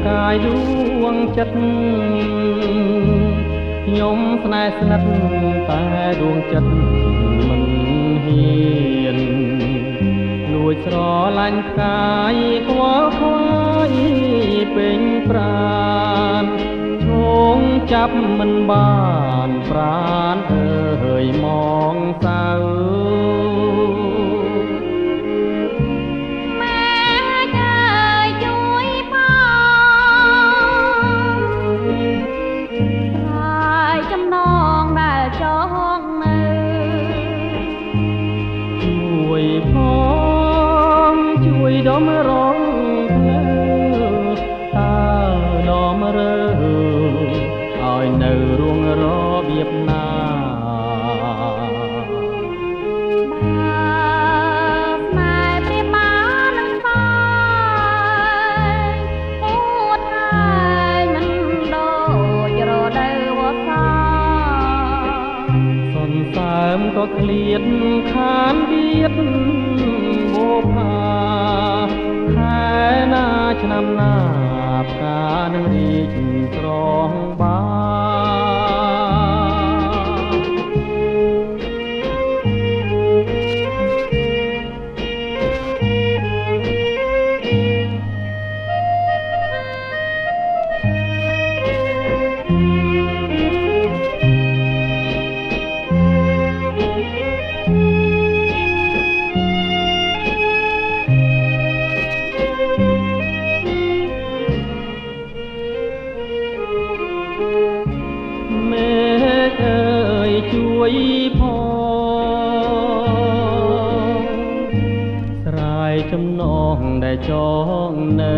កាយដួងចិត្តខ្ញុំស្នេហ៍ស្និទ្ធតែដួងចិត្តមិនហ៊ានលួចស្រឡាញ់កាយខ្វល់ខ្វាយពេញប្រាណឈងចាប់មិនបានប្រាណអើយមកសៅដមរងភ្លើតើដមរើឲ្យនៅរួងរបៀបណាស្នេហ៍ព្រាបបាននឹងស្វាយពួតហើយមិនដូចរដូវវស្សាសន្សើមក៏ឃ្លាតខានទៀតបូផាឆ្នាំណាផ្កានឹងរីកស្រងបាជួយផងស្រាយចំណងដែលចងនៅ